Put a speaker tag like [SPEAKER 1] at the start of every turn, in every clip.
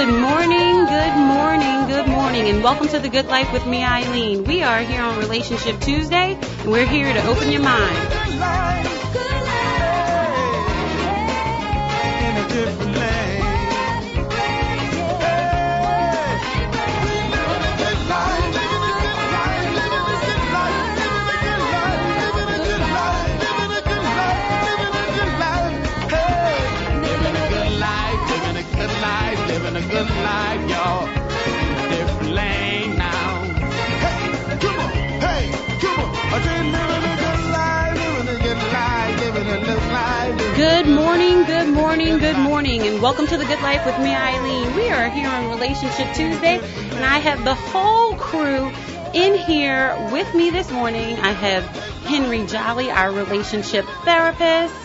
[SPEAKER 1] Good morning, good morning, good morning, and welcome to The Good Life with me, Eileen. We are here on Relationship Tuesday, and we're here to open your mind.
[SPEAKER 2] Good life, good life, in a different lane. Living a good life, y'all. In a different lane now. Hey, come on, hey, come on. I said living a good life, living a good life, living a good life.
[SPEAKER 1] Good morning, good morning, good morning, and welcome to The Good Life with me, Eileen. We are here on Relationship Tuesday, and I have the whole crew in here with me this morning. I have Henry Jolly, our relationship therapist.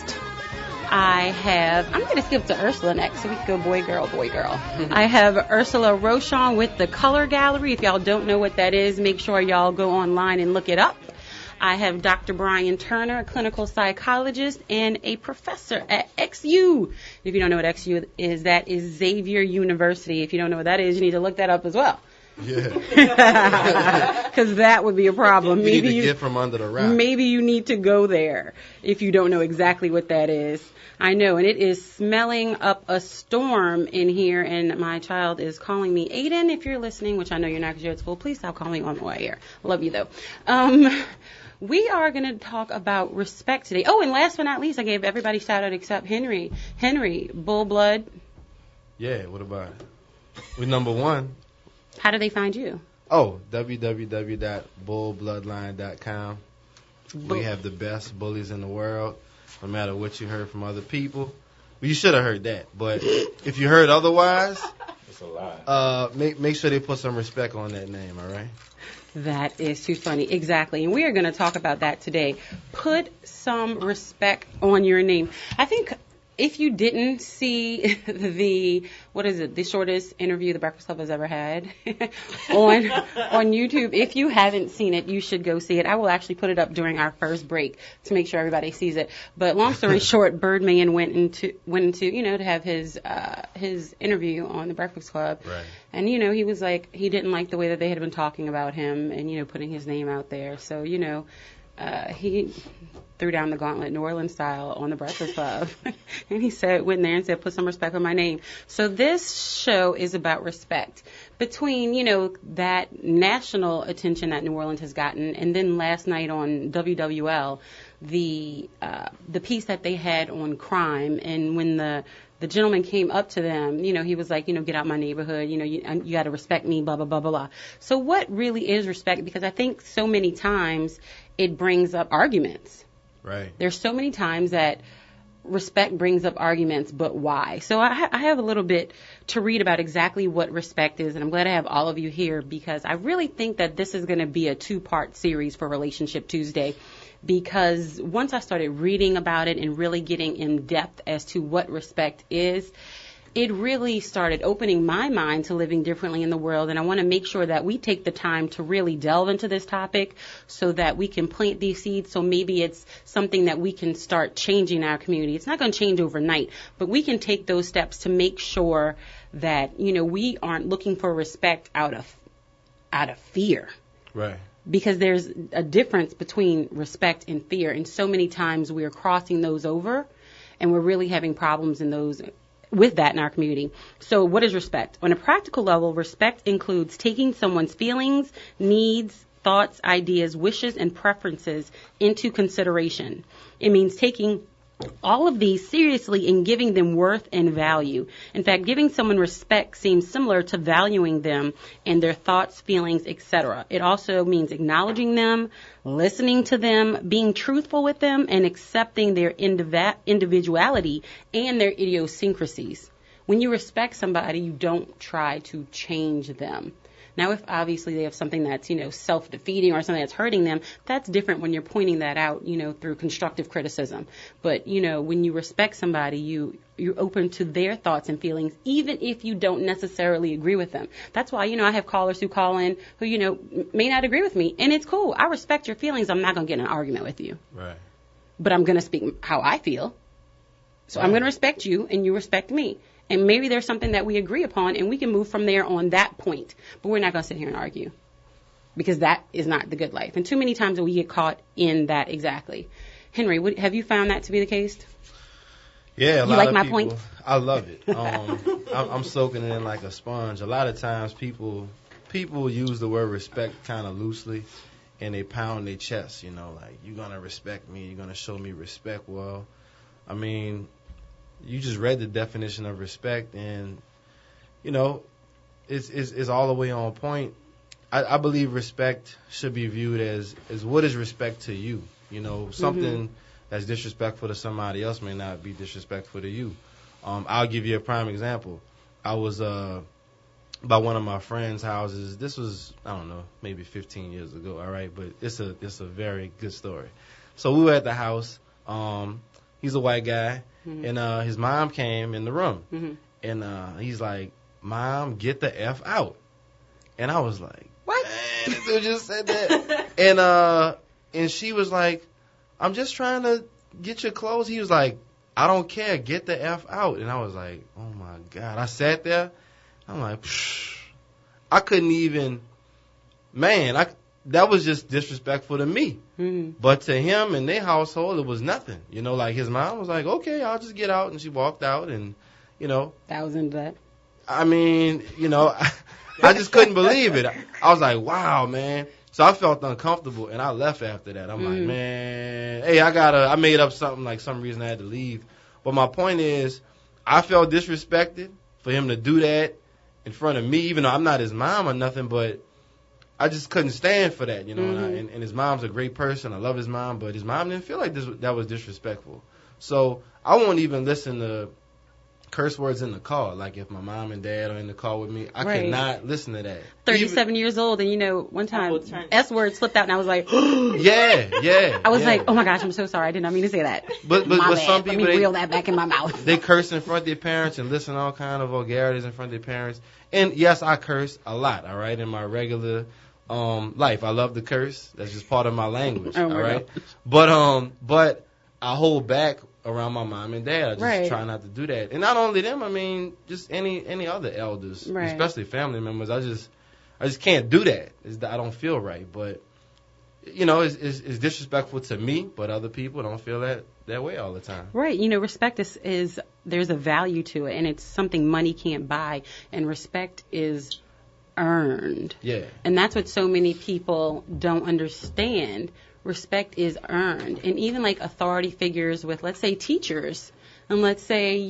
[SPEAKER 1] I'm going to skip to Ursula next, so we can go boy, girl, boy, girl. I have Ursula Rochon with the Color Gallery. If y'all don't know what that is, make sure y'all go online and look it up. I have Dr. Brian Turner, a clinical psychologist and a professor at XU. If you don't know what XU is, that is Xavier University. If you don't know what that is, you need to look that up as well.
[SPEAKER 3] Yeah.
[SPEAKER 1] Because that would be a problem.
[SPEAKER 3] You need to get from under the rock.
[SPEAKER 1] Maybe you need to go there if you don't know exactly what that is. I know, and it is smelling up a storm in here, and my child is calling me. Aiden, if you're listening, which I know you're not because you're at school, please stop calling me on my air. Love you, though. We are going to talk about respect today. Oh, and last but not least, I gave everybody shout out except Henry. Henry, Bull Blood.
[SPEAKER 3] Yeah, what about it? We're number one.
[SPEAKER 1] How do they find you?
[SPEAKER 3] Oh, www.bullbloodline.com. We have the best bullies in the world, no matter what you heard from other people. Well, you should have heard that, but if you heard otherwise,
[SPEAKER 4] it's a lie.
[SPEAKER 3] Make sure they put some respect on that name, all right?
[SPEAKER 1] That is too funny. Exactly. And we are going to talk about that today. Put some respect on your name. I think if you didn't see the shortest interview the Breakfast Club has ever had on YouTube, if you haven't seen it, you should go see it. I will actually put it up during our first break to make sure everybody sees it. But long story short, Birdman went into to have his interview on the Breakfast Club.
[SPEAKER 3] Right.
[SPEAKER 1] And he was like, he didn't like the way that they had been talking about him and putting his name out there. So he threw down the gauntlet New Orleans style on the Breakfast Club. And he went there and said, put some respect on my name. So this show is about respect between, that national attention that New Orleans has gotten. And then last night on WWL, the piece that they had on crime. And when the gentleman came up to them, he was like, get out my neighborhood, you got to respect me, blah, blah, blah, blah, blah. So what really is respect? Because I think so many times it brings up arguments.
[SPEAKER 3] Right.
[SPEAKER 1] There's so many times that respect brings up arguments, but why? So I have a little bit to read about exactly what respect is, and I'm glad I have all of you here because I really think that this is going to be a two-part series for Relationship Tuesday. Because once I started reading about it and really getting in depth as to what respect is, it really started opening my mind to living differently in the world. And I want to make sure that we take the time to really delve into this topic so that we can plant these seeds. So maybe it's something that we can start changing in our community. It's not going to change overnight, but we can take those steps to make sure that, we aren't looking for respect out of fear.
[SPEAKER 3] Right.
[SPEAKER 1] Because there's a difference between respect and fear. And so many times we are crossing those over and we're really having problems with that in our community. So what is respect? On a practical level, respect includes taking someone's feelings, needs, thoughts, ideas, wishes, and preferences into consideration. It means taking all of these seriously and giving them worth and value. In fact, giving someone respect seems similar to valuing them and their thoughts, feelings, etc. It also means acknowledging them, listening to them, being truthful with them, and accepting their individuality and their idiosyncrasies. When you respect somebody, you don't try to change them. Now, if obviously they have something that's, self-defeating or something that's hurting them, that's different when you're pointing that out, through constructive criticism. But, when you respect somebody, you're open to their thoughts and feelings, even if you don't necessarily agree with them. That's why, I have callers who call in who, may not agree with me. And it's cool. I respect your feelings. I'm not going to get in an argument with you.
[SPEAKER 3] Right.
[SPEAKER 1] But I'm going to speak how I feel. So I'm going to respect you and you respect me. And maybe there's something that we agree upon, and we can move from there on that point. But we're not going to sit here and argue, because that is not the good life. And too many times we get caught in that exactly. Henry, have you found that to be the case?
[SPEAKER 3] Yeah,
[SPEAKER 1] you like my point?
[SPEAKER 3] I love it. I'm soaking it in like a sponge. A lot of times people use the word respect kind of loosely, and they pound their chest, like, you're going to respect me, you're going to show me respect. Well, I mean, you just read the definition of respect, and, it's all the way on point. I believe respect should be viewed as what is respect to you. Something that's disrespectful to somebody else may not be disrespectful to you. I'll give you a prime example. I was by one of my friends' houses. This was, I don't know, maybe 15 years ago, all right? But it's a very good story. So we were at the house. He's a white guy, and his mom came in the room. And he's like, "Mom, get the F out." And I was like, "What?" Man, this dude just said that. And she was like, "I'm just trying to get your clothes." He was like, "I don't care. Get the F out." And I was like, oh, my God. I sat there. I'm like, psh. I couldn't even, that was just disrespectful to me. But to him and their household, it was nothing. Like his mom was like, "Okay, I'll just get out." And she walked out, and,
[SPEAKER 1] That was into that.
[SPEAKER 3] I mean, I just couldn't believe it. I was like, wow, man. So I felt uncomfortable, and I left after that. I'm like, man, hey, I made up something, like some reason I had to leave. But my point is, I felt disrespected for him to do that in front of me, even though I'm not his mom or nothing, but I just couldn't stand for that, and his mom's a great person. I love his mom, but his mom didn't feel like that was disrespectful. So I won't even listen to curse words in the car. Like, if my mom and dad are in the car with me, I cannot listen to that.
[SPEAKER 1] 37 years old, and one time S word slipped out, and I was like,
[SPEAKER 3] yeah.
[SPEAKER 1] I was like, oh my gosh, I'm so sorry, I did not mean to say that.
[SPEAKER 3] But some people,
[SPEAKER 1] let me reel that back in my mouth.
[SPEAKER 3] They curse in front of their parents and listen to all kind of vulgarities in front of their parents. And yes, I curse a lot, all right, in my regular life. I love to curse. That's just part of my language, all right. But I hold back around my mom and dad. I just try not to do that. And not only them, I mean, just any other elders, especially family members. I just can't do that. I don't feel right. But, it's disrespectful to me, but other people don't feel that way all the time.
[SPEAKER 1] Right. Respect is there's a value to it, and it's something money can't buy. And respect is earned. Yeah. And that's what so many people don't understand. Respect is earned. And even like authority figures with, let's say, teachers, and let's say, I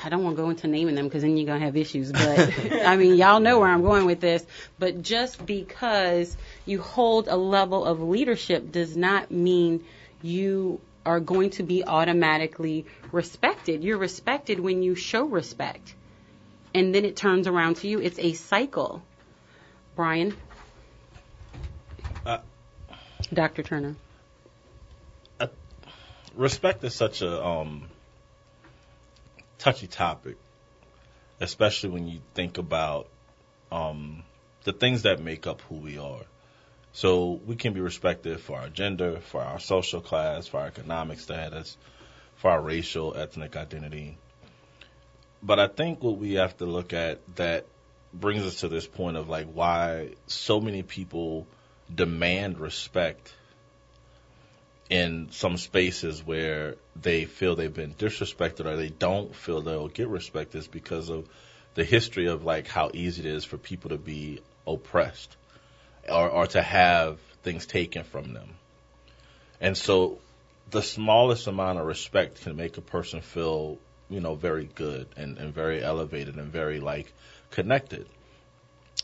[SPEAKER 1] don't want to go into naming them because then you're going to have issues, but I mean, y'all know where I'm going with this. But just because you hold a level of leadership does not mean you are going to be automatically respected. You're respected when you show respect. And then it turns around to you. It's a cycle. Brian? Dr. Turner.
[SPEAKER 4] Respect is such a touchy topic, especially when you think about the things that make up who we are. So we can be respected for our gender, for our social class, for our economic status, for our racial, ethnic identity. But I think what we have to look at that brings us to this point of like why so many people demand respect in some spaces where they feel they've been disrespected or they don't feel they'll get respect is because of the history of like how easy it is for people to be oppressed or to have things taken from them. And so the smallest amount of respect can make a person feel, very good and very elevated and very like connected.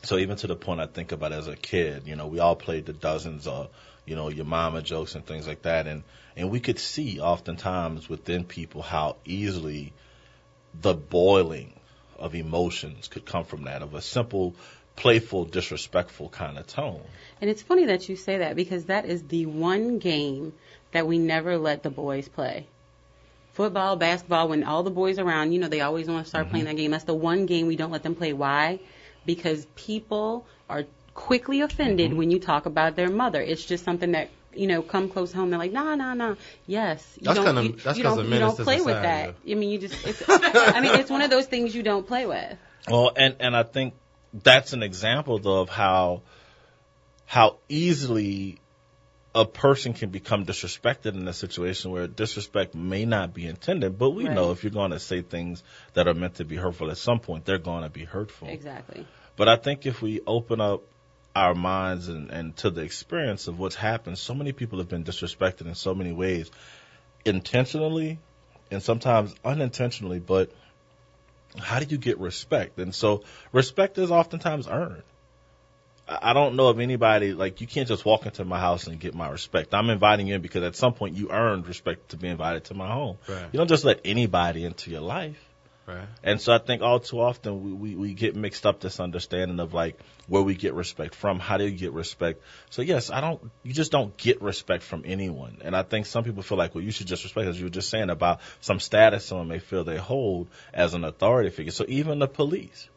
[SPEAKER 4] So even to the point I think about as a kid, we all played the dozens of, your mama jokes and things like that. And we could see oftentimes within people how easily the boiling of emotions could come from that, of a simple, playful, disrespectful kind of tone.
[SPEAKER 1] And it's funny that you say that because that is the one game that we never let the boys play. Football, basketball, when all the boys around, they always want to start playing that game. That's the one game we don't let them play. Why? Because people are quickly offended when you talk about their mother. It's just something that, come close home. They're like, nah. Yes.
[SPEAKER 3] That's
[SPEAKER 1] you don't play with that. I mean, it's one of those things you don't play with.
[SPEAKER 4] Well, and I think that's an example, though, of how easily a person can become disrespected in a situation where disrespect may not be intended, but we know if you're going to say things that are meant to be hurtful, at some point they're going to be hurtful.
[SPEAKER 1] Exactly.
[SPEAKER 4] But I think if we open up our minds and to the experience of what's happened, so many people have been disrespected in so many ways, intentionally and sometimes unintentionally, but how do you get respect? And so respect is oftentimes earned. I don't know of anybody, like, you can't just walk into my house and get my respect. I'm inviting you in because at some point you earned respect to be invited to my home.
[SPEAKER 3] Right.
[SPEAKER 4] You don't just let anybody into your life.
[SPEAKER 3] Right.
[SPEAKER 4] And so I think all too often we get mixed up this understanding of, like, where we get respect from, how do you get respect. So, yes, you just don't get respect from anyone. And I think some people feel like, well, you should just respect, as you were just saying, about some status someone may feel they hold as an authority figure. So even the police.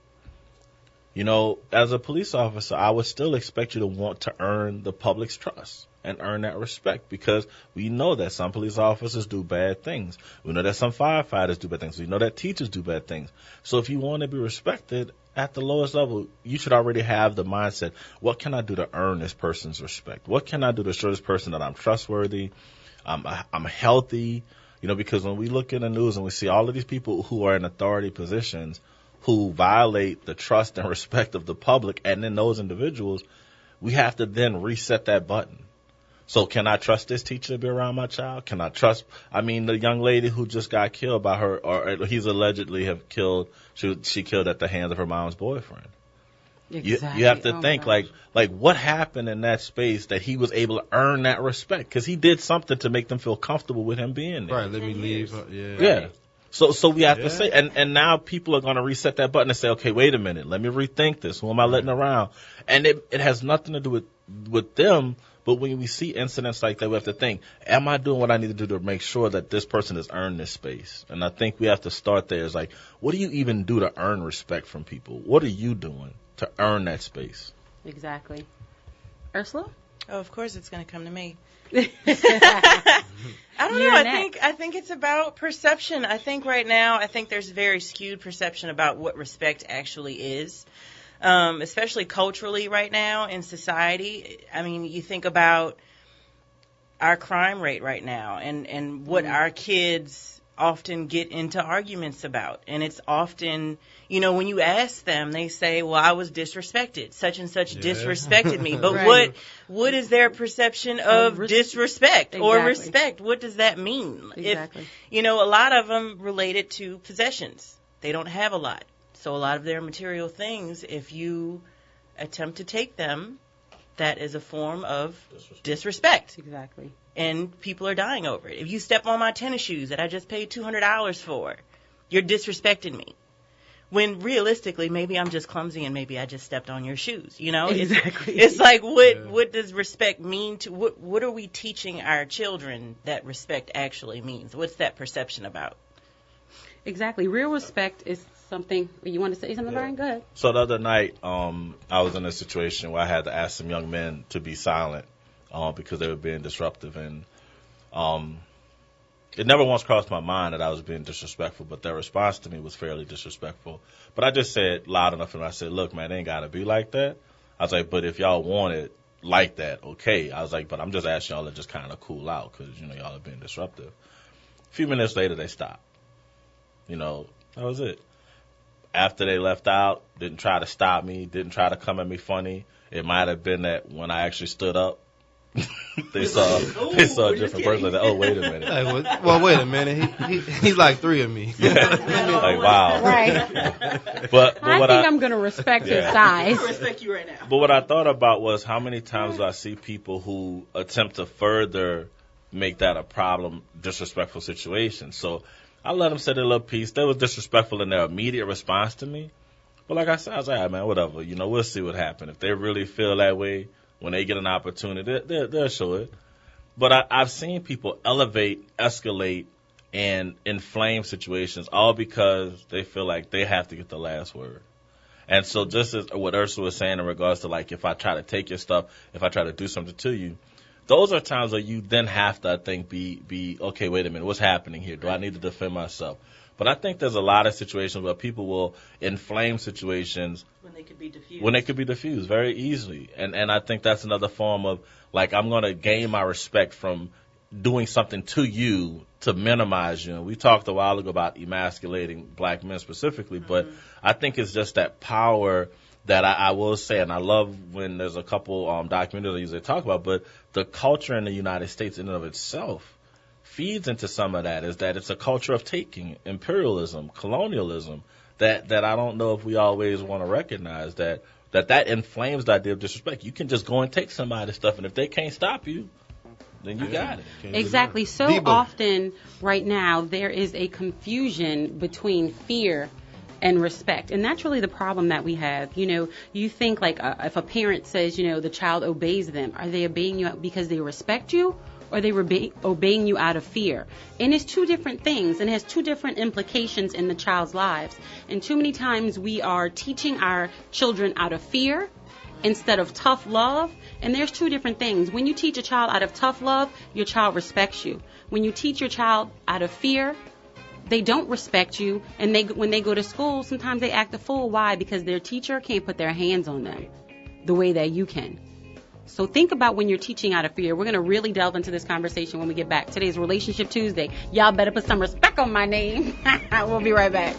[SPEAKER 4] As a police officer, I would still expect you to want to earn the public's trust and earn that respect, because we know that some police officers do bad things. We know that some firefighters do bad things. We know that teachers do bad things. So if you want to be respected at the lowest level, you should already have the mindset, what can I do to earn this person's respect? What can I do to show this person that I'm trustworthy, I'm healthy? Because when we look in the news and we see all of these people who are in authority positions who violate the trust and respect of the public, and then those individuals, we have to then reset that button. So can I trust this teacher to be around my child? Can I trust, the young lady who just got killed by her, or he's allegedly have killed, she killed at the hands of her mom's boyfriend. Exactly. You have to think, like what happened in that space that he was able to earn that respect? Because he did something to make them feel comfortable with him being there.
[SPEAKER 3] Right, let me leave.
[SPEAKER 4] Yeah. So we have to say, and now people are going to reset that button and say, okay, wait a minute, let me rethink this. Who am I letting around? And it has nothing to do with them, but when we see incidents like that, we have to think, am I doing what I need to do to make sure that this person has earned this space? And I think we have to start there. It's like, what do you even do to earn respect from people? What are you doing to earn that space?
[SPEAKER 1] Exactly. Ursula?
[SPEAKER 5] Oh, of course it's going to come to me. I don't know. I think it's about perception. I think right now, there's very skewed perception about what respect actually is, especially culturally right now in society. I mean, you think about our crime rate right now and what our kids often get into arguments about. And it's often, when you ask them, they say, well, I was disrespected. Such and such disrespected me. But
[SPEAKER 1] right.
[SPEAKER 5] what is their perception of disrespect or
[SPEAKER 1] Exactly.
[SPEAKER 5] respect? What does that mean?
[SPEAKER 1] Exactly.
[SPEAKER 5] If, a lot of them relate it to possessions. They don't have a lot. So a lot of their material things, if you attempt to take them, that is a form of disrespect.
[SPEAKER 1] Exactly.
[SPEAKER 5] And people are dying over it. If you step on my tennis shoes that I just paid $200 for, you're disrespecting me. When realistically, maybe I'm just clumsy and maybe I just stepped on your shoes.
[SPEAKER 1] Exactly.
[SPEAKER 5] It's like, what does respect mean to, what are we teaching our children that respect actually means? What's that perception about?
[SPEAKER 1] Exactly. Real respect is something, you want to say something, Brian? Go ahead.
[SPEAKER 4] So the other night, I was in a situation where I had to ask some young men to be silent because they were being disruptive. And it never once crossed my mind that I was being disrespectful, but their response to me was fairly disrespectful. But I just said loud enough, and I said, look, man, it ain't got to be like that. I was like, but if y'all want it like that, okay. I was like, but I'm just asking y'all to just kind of cool out because, y'all are being disruptive. A few minutes later, they stopped. That was it. After they left out, didn't try to stop me, didn't try to come at me funny. It might have been that when I actually stood up, they saw a different person. Like, oh, wait a minute.
[SPEAKER 3] Like, well, wait a minute. He's like three of me.
[SPEAKER 4] Yeah. Like, wow.
[SPEAKER 1] Right.
[SPEAKER 4] But
[SPEAKER 1] I
[SPEAKER 4] what
[SPEAKER 1] think I'm going to respect his size.
[SPEAKER 5] I respect you right now.
[SPEAKER 4] But what I thought about was how many times do I see people who attempt to further make that a problem, disrespectful situation. So I let them say their little piece. They was disrespectful in their immediate response to me. But like I said, I was like, man, whatever. We'll see what happens. If they really feel that way, when they get an opportunity, they'll show it. But I've seen people elevate, escalate, and inflame situations all because they feel like they have to get the last word. And so just as what Ursula was saying in regards to, like, if I try to take your stuff, if I try to do something to you, those are times where you then have to, I think, be okay, wait a minute, what's happening here? Do I need to defend myself? But I think there's a lot of situations where people will inflame situations
[SPEAKER 5] when they could be diffused
[SPEAKER 4] very easily. And I think that's another form of, like, I'm going to gain my respect from doing something to you to minimize you. And we talked a while ago about emasculating black men specifically, but I think it's just that power that I will say, and I love when there's a couple documentaries they talk about, but the culture in the United States in and of itself feeds into some of that, is that it's a culture of taking, imperialism, colonialism, that I don't know if we always want to recognize that inflames the idea of disrespect. You can just go and take somebody's stuff, and if they can't stop you, then you got it.
[SPEAKER 1] Exactly. So often right now there is a confusion between fear and respect. And that's really the problem that we have. You know, you think like if a parent says, you know, the child obeys them, are they obeying you because they respect you, or they were obeying you out of fear? And it's two different things, and it has two different implications in the child's lives. And too many times we are teaching our children out of fear instead of tough love. And there's two different things. When you teach a child out of tough love, your child respects you. When you teach your child out of fear, they don't respect you. And when they go to school, sometimes they act a fool. Why? Because their teacher can't put their hands on them the way that you can. So think about when you're teaching out of fear. We're going to really delve into this conversation when we get back. Today's Relationship Tuesday. Y'all better put some respect on my name. We'll be right back.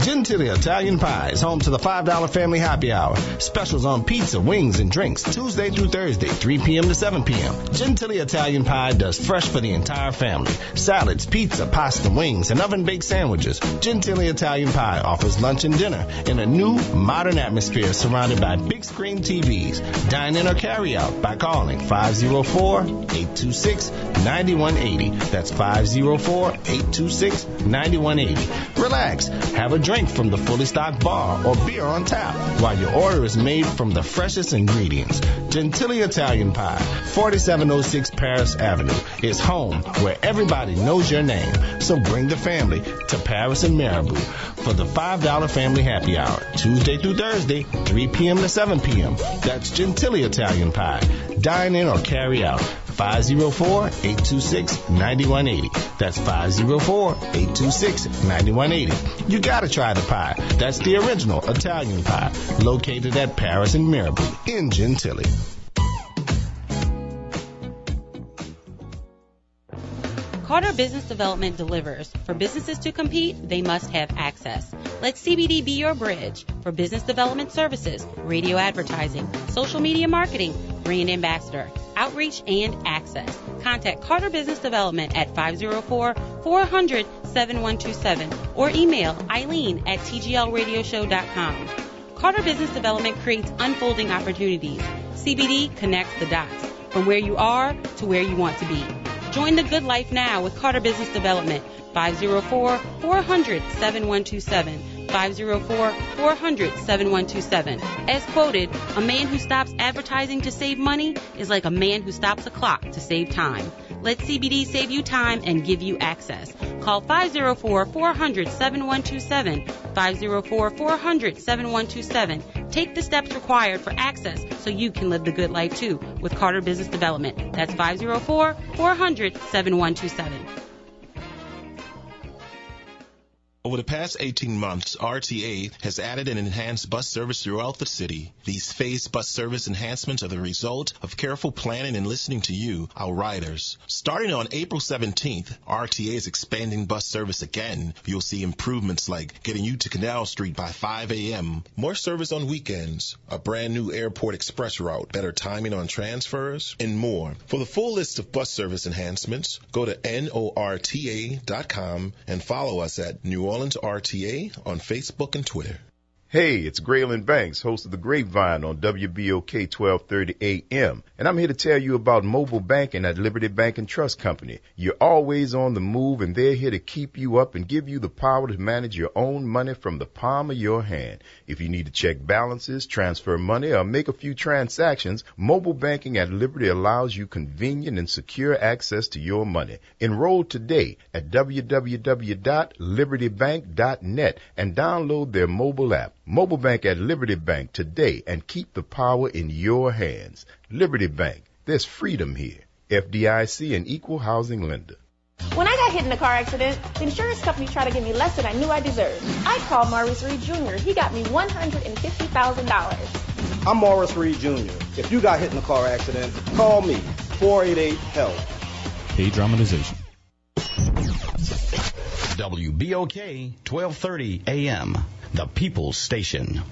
[SPEAKER 6] Gentili Italian Pie is home to the $5 Family Happy Hour. Specials on pizza, wings, and drinks Tuesday through Thursday, 3 p.m. to 7 p.m. Gentili Italian Pie does fresh for the entire family. Salads, pizza, pasta, wings, and oven-baked sandwiches. Gentili Italian Pie offers lunch and dinner in a new, modern atmosphere surrounded by big screen TVs. Dine in or carry out by calling 504-826-9180. That's 504-826-9180. Relax. Have a drink from the fully stocked bar or beer on tap while your order is made from the freshest ingredients. Gentili Italian Pie, 4706 Paris Avenue, is home where everybody knows your name. So bring the family to Paris and Marabout for the $5 Family Happy Hour, Tuesday through Thursday, 3 p.m. to 7 p.m. That's Gentili Italian Pie. Dine in or carry out. 504-826-9180. That's 504-826-9180. You gotta try the pie. That's the original Italian pie, located at Paris and Marabout in Gentili.
[SPEAKER 1] Carter Business Development delivers. For businesses to compete, they must have access. Let CBD be your bridge for business development services, radio advertising, social media marketing, brand ambassador, outreach, and access. Contact Carter Business Development at 504-400-7127 or email Eileen@tglradioshow.com. Carter Business Development creates unfolding opportunities. CBD connects the dots from where you are to where you want to be. Join the good life now with Carter Business Development, 504-400-7127, 504-400-7127. As quoted, a man who stops advertising to save money is like a man who stops a clock to save time. Let CBD save you time and give you access. Call 504-400-7127, 504-400-7127. Take the steps required for access so you can live the good life too with Carter Business Development. That's 504-400-7127.
[SPEAKER 7] Over the past 18 months, RTA has added and enhanced bus service throughout the city. These phased bus service enhancements are the result of careful planning and listening to you, our riders. Starting on April 17th, RTA is expanding bus service again. You'll see improvements like getting you to Canal Street by 5 a.m., more service on weekends, a brand new airport express route, better timing on transfers, and more. For the full list of bus service enhancements, go to NORTA.com and follow us at New Orleans RTA on Facebook and Twitter.
[SPEAKER 8] Hey, it's Graylin Banks, host of The Grapevine on WBOK 1230 AM. And I'm here to tell you about mobile banking at Liberty Bank and Trust Company. You're always on the move, and they're here to keep you up and give you the power to manage your own money from the palm of your hand. If you need to check balances, transfer money, or make a few transactions, mobile banking at Liberty allows you convenient and secure access to your money. Enroll today at www.libertybank.net and download their mobile app. Mobile Bank at Liberty Bank today and keep the power in your hands. Liberty Bank, there's freedom here. FDIC and equal housing lender.
[SPEAKER 9] When I got hit in a car accident, the insurance company tried to give me less than I knew I deserved. I called Maurice Reed Jr. He got me $150,000.
[SPEAKER 10] I'm Maurice Reed Jr. If you got hit in a car accident, call me, 488-HELP.
[SPEAKER 11] Paid dramatization.
[SPEAKER 12] WBOK 1230 AM, the People's Station.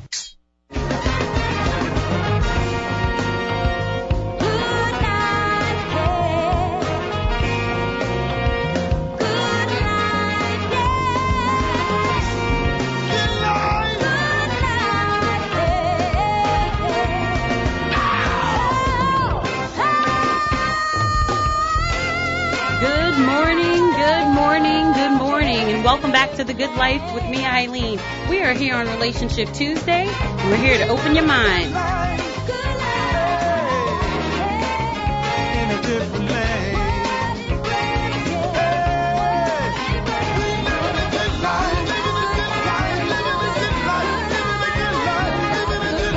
[SPEAKER 1] Welcome back to The Good Life with me, Eileen. We are here on Relationship Tuesday, and we're here to open your mind.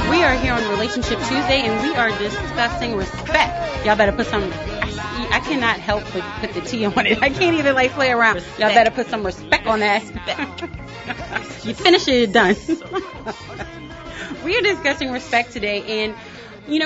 [SPEAKER 1] We are here on Relationship Tuesday, and we are discussing respect. Y'all better put some... I cannot help but put the T on it. I can't even play around. Respect. Y'all better put some respect on that. You finish it, you're done. We are discussing respect today, and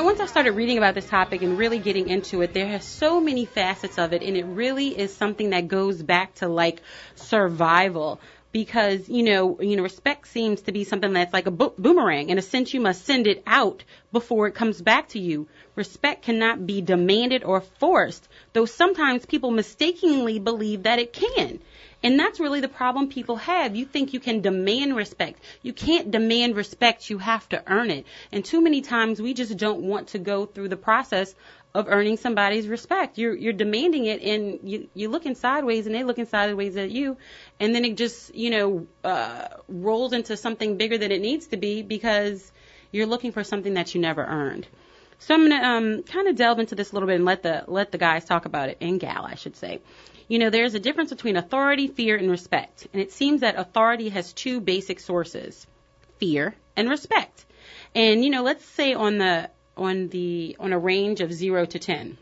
[SPEAKER 1] once I started reading about this topic and really getting into it, there are so many facets of it, and it really is something that goes back to survival. Because, respect seems to be something that's like a boomerang. In a sense, you must send it out before it comes back to you. Respect cannot be demanded or forced, though sometimes people mistakenly believe that it can. And that's really the problem people have. You think you can demand respect. You can't demand respect. You have to earn it. And too many times we just don't want to go through the process of earning somebody's respect. You're demanding it, and you're looking sideways, and they're looking sideways at you, and then it just rolls into something bigger than it needs to be because you're looking for something that you never earned. So I'm gonna kind of delve into this a little bit and let the guys talk about it, and gal, I should say. There's a difference between authority, fear, and respect, and it seems that authority has two basic sources: fear and respect. And let's say on a range of 0 to 10.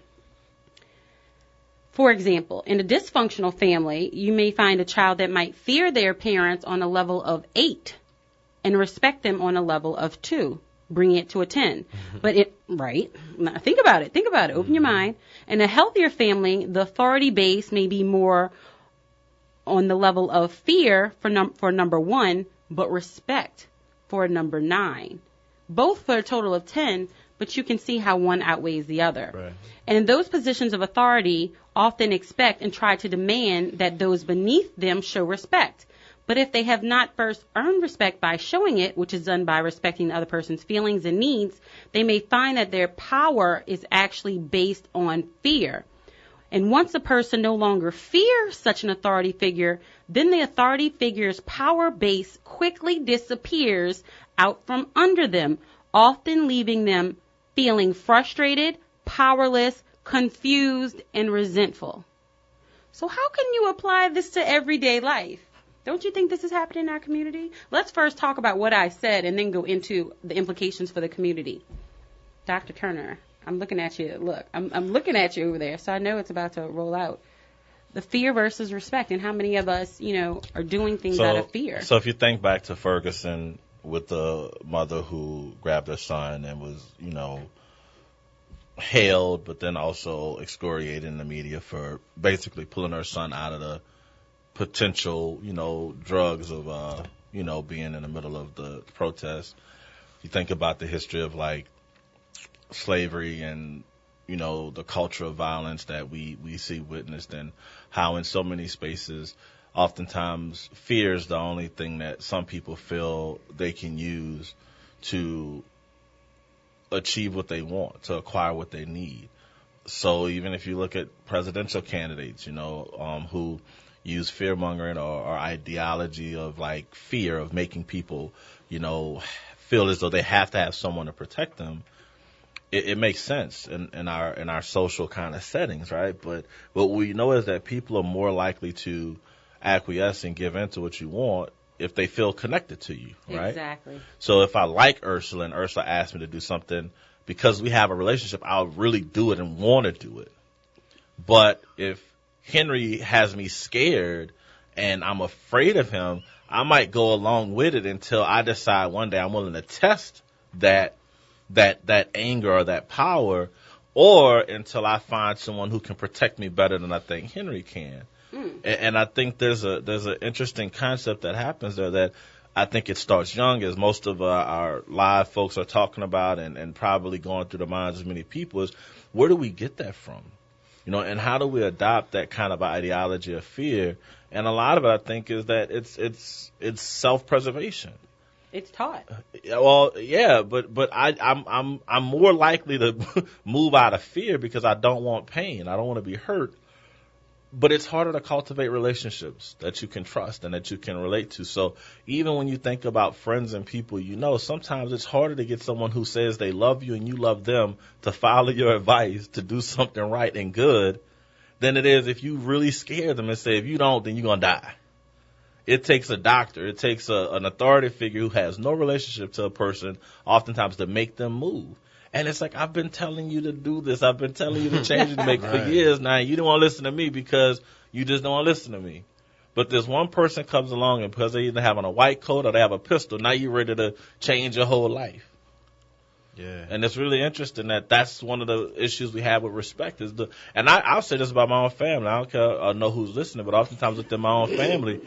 [SPEAKER 1] For example, in a dysfunctional family, you may find a child that might fear their parents on a level of 8 and respect them on a level of 2, bringing it to a 10. But right? Now, think about it. Open your mind. In a healthier family, the authority base may be more on the level of fear for number 1, but respect for number 9. Both for a total of 10, but you can see how one outweighs the other. Right. And in those positions of authority, often expect and try to demand that those beneath them show respect. But if they have not first earned respect by showing it, which is done by respecting the other person's feelings and needs, they may find that their power is actually based on fear. And once a person no longer fears such an authority figure, then the authority figure's power base quickly disappears out from under them, often leaving them feeling frustrated, powerless, confused, and resentful. So how can you apply this to everyday life? Don't you think this is happening in our community? Let's first talk about what I said and then go into the implications for the community. Dr. Turner, I'm looking at you. Look, I'm looking at you over there, so I know it's about to roll out. The fear versus respect, and how many of us, are doing things out of fear.
[SPEAKER 4] So if you think back to Ferguson with the mother who grabbed her son and was, hailed, but then also excoriated in the media for basically pulling her son out of the potential, drugs of, being in the middle of the protest. You think about the history of slavery and, the culture of violence that we see witnessed, and how in so many spaces oftentimes fear is the only thing that some people feel they can use to achieve what they want, to acquire what they need. So even if you look at presidential candidates, who use fear mongering or ideology of like fear of making people, feel as though they have to have someone to protect them, it makes sense in our social kind of settings, right? But what we know is that people are more likely to acquiesce and give in to what you want if they feel connected to you, right?
[SPEAKER 1] Exactly.
[SPEAKER 4] So if I like Ursula and Ursula asks me to do something because we have a relationship, I'll really do it and want to do it. But if Henry has me scared and I'm afraid of him, I might go along with it until I decide one day I'm willing to test that anger or that power, or until I find someone who can protect me better than I think Henry can. And I think there's an interesting concept that happens there that I think it starts young, as most of our live folks are talking about and probably going through the minds of many people, is where do we get that from? And how do we adopt that kind of ideology of fear? And a lot of it, I think, is that it's self-preservation.
[SPEAKER 1] It's taught.
[SPEAKER 4] Well, yeah, but I'm more likely to move out of fear because I don't want pain. I don't want to be hurt. But it's harder to cultivate relationships that you can trust and that you can relate to. So even when you think about friends and people sometimes it's harder to get someone who says they love you and you love them to follow your advice to do something right and good than it is if you really scare them and say, if you don't, then you're going to die. It takes a doctor. It takes an authority figure who has no relationship to a person oftentimes to make them move. And it's like, I've been telling you to do this. I've been telling you to change it to make for years now. You don't want to listen to me because you just don't want to listen to me. But this one person comes along, and because they either have on a white coat or they have a pistol, now you're ready to change your whole life.
[SPEAKER 3] Yeah.
[SPEAKER 4] And it's really interesting that's one of the issues we have with respect. And I'll say this about my own family. I don't care I know who's listening, but oftentimes within my own family,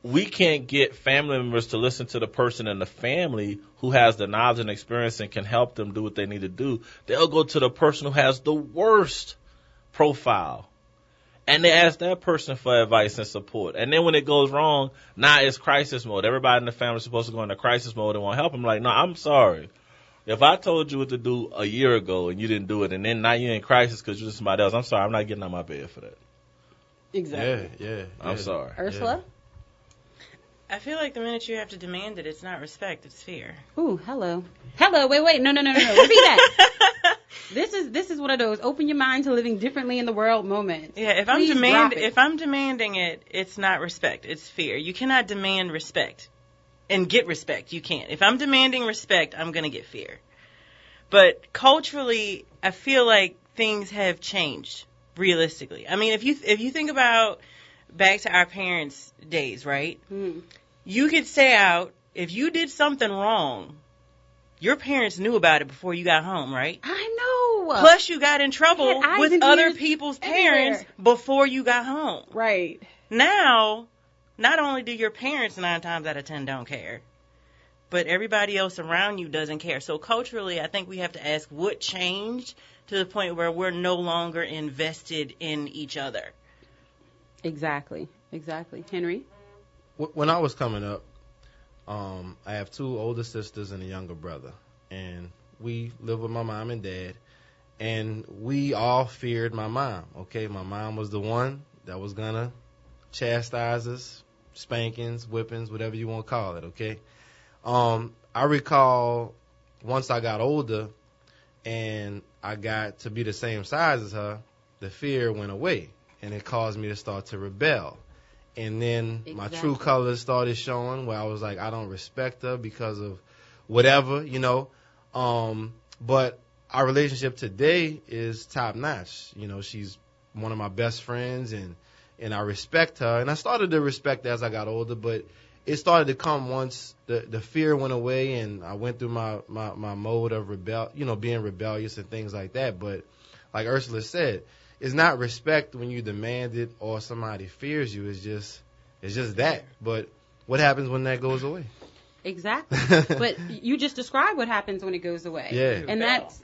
[SPEAKER 4] we can't get family members to listen to the person in the family who has the knowledge and experience and can help them do what they need to do. They'll go to the person who has the worst profile, and they ask that person for advice and support. And then when it goes wrong, now it's crisis mode. Everybody in the family is supposed to go into crisis mode and want to help them. Like, no, I'm sorry. If I told you what to do a year ago and you didn't do it, and then now you're in crisis because you're somebody else, I'm sorry. I'm not getting out of my bed for that.
[SPEAKER 1] Exactly.
[SPEAKER 3] Yeah.
[SPEAKER 4] I'm sorry.
[SPEAKER 1] Ursula?
[SPEAKER 5] Yeah. I feel like the minute you have to demand it, it's not respect, it's fear.
[SPEAKER 1] Ooh, hello. Wait, no. Repeat that. This is one of those open your mind to living differently in the world moments.
[SPEAKER 5] Yeah, if I'm demanding it, it's not respect, it's fear. You cannot demand respect and get respect. You can't. If I'm demanding respect, I'm going to get fear. But culturally, I feel like things have changed realistically. I mean, if you think about back to our parents' days, right? You could say out, if you did something wrong, your parents knew about it before you got home, right?
[SPEAKER 1] I know.
[SPEAKER 5] Plus, you got in trouble with other people's parents before you got home.
[SPEAKER 1] Right.
[SPEAKER 5] Now, not only do your parents 9 times out of 10 don't care, but everybody else around you doesn't care. So culturally, I think we have to ask what changed to the point where we're no longer invested in each other.
[SPEAKER 1] Exactly. Henry?
[SPEAKER 3] When I was coming up, I have 2 older sisters and a younger brother. And we lived with my mom and dad. And we all feared my mom, okay? My mom was the one that was going to chastise us, spankings, whippings, whatever you want to call it, okay? I recall once I got older and I got to be the same size as her, the fear went away. And it caused me to start to rebel. And then my true colors started showing where I was like, I don't respect her because of whatever, But our relationship today is top notch. She's one of my best friends and I respect her. And I started to respect her as I got older, but it started to come once the fear went away and I went through my mode of being rebellious and things like that. But like Ursula said, it's not respect when you demand it or somebody fears you. It's just that. But what happens when that goes away?
[SPEAKER 1] Exactly. But you just described what happens when it goes away.
[SPEAKER 3] Yeah.
[SPEAKER 1] And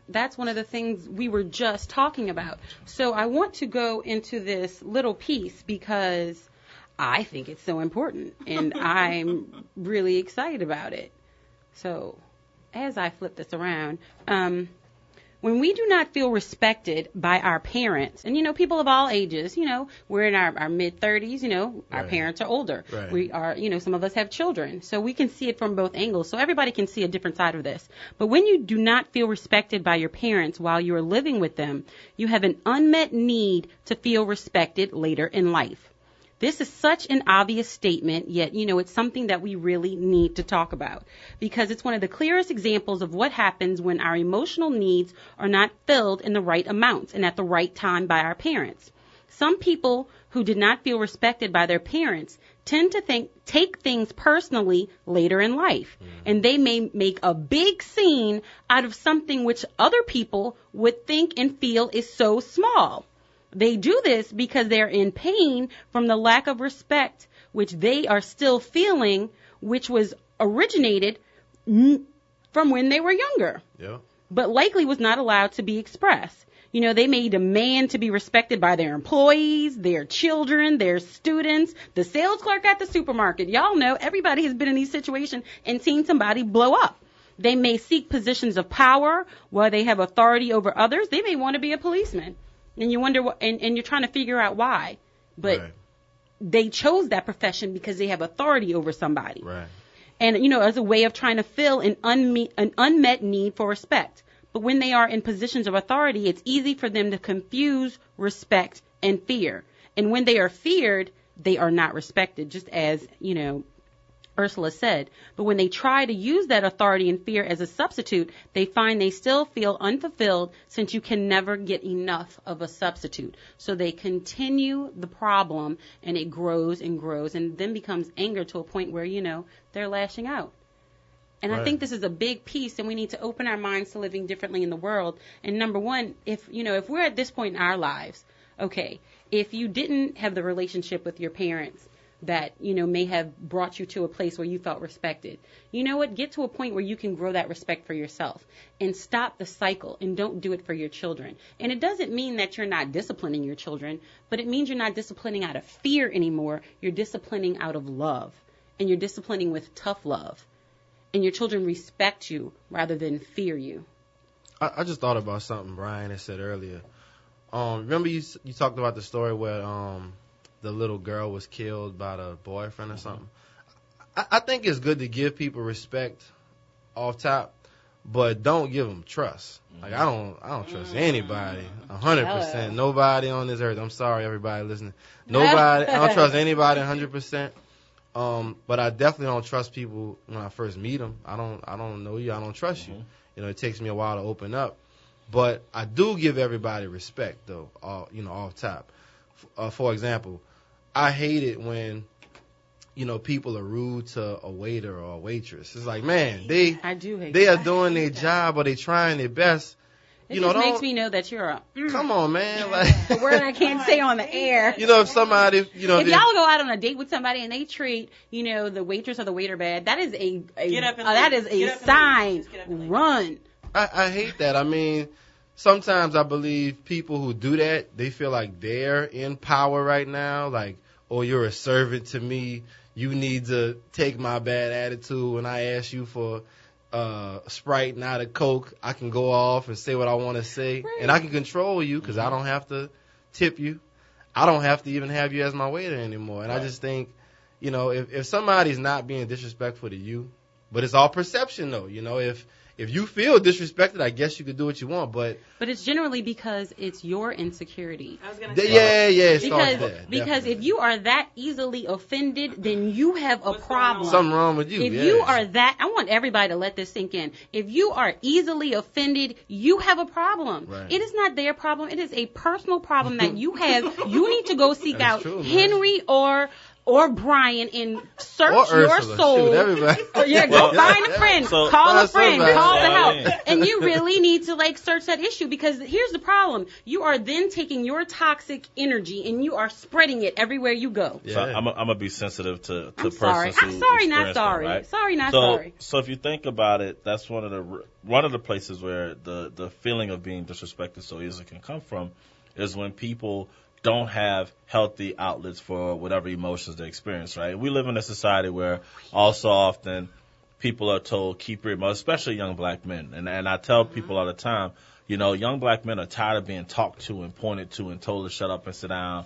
[SPEAKER 1] that's one of the things we were just talking about. So I want to go into this little piece because I think it's so important, and I'm really excited about it. So, as I flip this around, when we do not feel respected by our parents, and, people of all ages, we're in our mid-30s, our parents are older.
[SPEAKER 3] Right.
[SPEAKER 1] We are, some of us have children. So we can see it from both angles. So everybody can see a different side of this. But when you do not feel respected by your parents while you are living with them, you have an unmet need to feel respected later in life. This is such an obvious statement, yet, it's something that we really need to talk about because it's one of the clearest examples of what happens when our emotional needs are not filled in the right amounts and at the right time by our parents. Some people who did not feel respected by their parents tend to take things personally later in life, and they may make a big scene out of something which other people would think and feel is so small. They do this because they're in pain from the lack of respect which they are still feeling, which was originated from when they were younger, but likely was not allowed to be expressed. They may demand to be respected by their employees, their children, their students, the sales clerk at the supermarket. Y'all know everybody has been in these situations and seen somebody blow up. They may seek positions of power where they have authority over others. They may want to be a policeman. And you wonder what, and you're trying to figure out why. But they chose that profession because they have authority over somebody.
[SPEAKER 3] Right.
[SPEAKER 1] And, as a way of trying to fill an unmet need for respect. But when they are in positions of authority, it's easy for them to confuse respect and fear. And when they are feared, they are not respected, just as, Ursula said. But when they try to use that authority and fear as a substitute, they find they still feel unfulfilled since you can never get enough of a substitute. So they continue the problem and it grows and grows and then becomes anger to a point where, they're lashing out. And I think this is a big piece and we need to open our minds to living differently in the world. And number one, if we're at this point in our lives, okay, if you didn't have the relationship with your parents that, may have brought you to a place where you felt respected. Get to a point where you can grow that respect for yourself and stop the cycle and don't do it for your children. And it doesn't mean that you're not disciplining your children, but it means you're not disciplining out of fear anymore. You're disciplining out of love, and you're disciplining with tough love. And your children respect you rather than fear you.
[SPEAKER 3] I just thought about something Brian had said earlier. Remember you talked about the story where the little girl was killed by the boyfriend or something. I think it's good to give people respect off top, but don't give them trust. Like I don't trust anybody 100%. Nobody on this earth. I'm sorry, everybody listening. Nobody. I don't trust anybody 100%. But I definitely don't trust people when I first meet them. I don't know you. I don't trust you. It takes me a while to open up. But I do give everybody respect though. Off top. For example, I hate it when, people are rude to a waiter or a waitress. It's like, man, they are doing their job or they trying their best.
[SPEAKER 1] It just makes me know that you're a...
[SPEAKER 3] Come on, man. Like,
[SPEAKER 1] the word I can't say on the air.
[SPEAKER 3] If somebody... if
[SPEAKER 1] y'all go out on a date with somebody and they treat, the waitress or the waiter bad, that is a sign. Run.
[SPEAKER 3] I hate that. I mean... Sometimes I believe people who do that, they feel like they're in power right now. Like, oh, you're a servant to me. You need to take my bad attitude when I ask you for Sprite, not a Coke. I can go off and say what I want to say. Right. And I can control you because I don't have to tip you. I don't have to even have you as my waiter anymore. And I just think, if somebody's not being disrespectful to you, but it's all perception though, if you feel disrespected, I guess you could do what you want, but
[SPEAKER 1] it's generally because it's your insecurity.
[SPEAKER 5] I was going to say
[SPEAKER 1] because if you are that easily offended, then you have a problem.
[SPEAKER 3] Something wrong with you.
[SPEAKER 1] If you are that, I want everybody to let this sink in. If you are easily offended, you have a problem.
[SPEAKER 3] Right.
[SPEAKER 1] It is not their problem. It is a personal problem that you have. You need to go seek out Henry or Brian and search your soul.
[SPEAKER 3] Shoot, everybody.
[SPEAKER 1] Go find a friend. Call a friend. Call the help. And you really need to search that issue because here's the problem. You are then taking your toxic energy and you are spreading it everywhere you go.
[SPEAKER 4] Yeah. So I'm going to be sensitive to persons
[SPEAKER 1] sorry.
[SPEAKER 4] who
[SPEAKER 1] I'm sorry, not sorry.
[SPEAKER 4] That, right?
[SPEAKER 1] Sorry, not sorry.
[SPEAKER 4] So if you think about it, that's one of the places where the feeling of being disrespected so easily can come from is when people don't have healthy outlets for whatever emotions they experience, right? We live in a society where also often people are told, keep your emotions, especially young black men. And I tell people all the time, young black men are tired of being talked to and pointed to and told to shut up and sit down.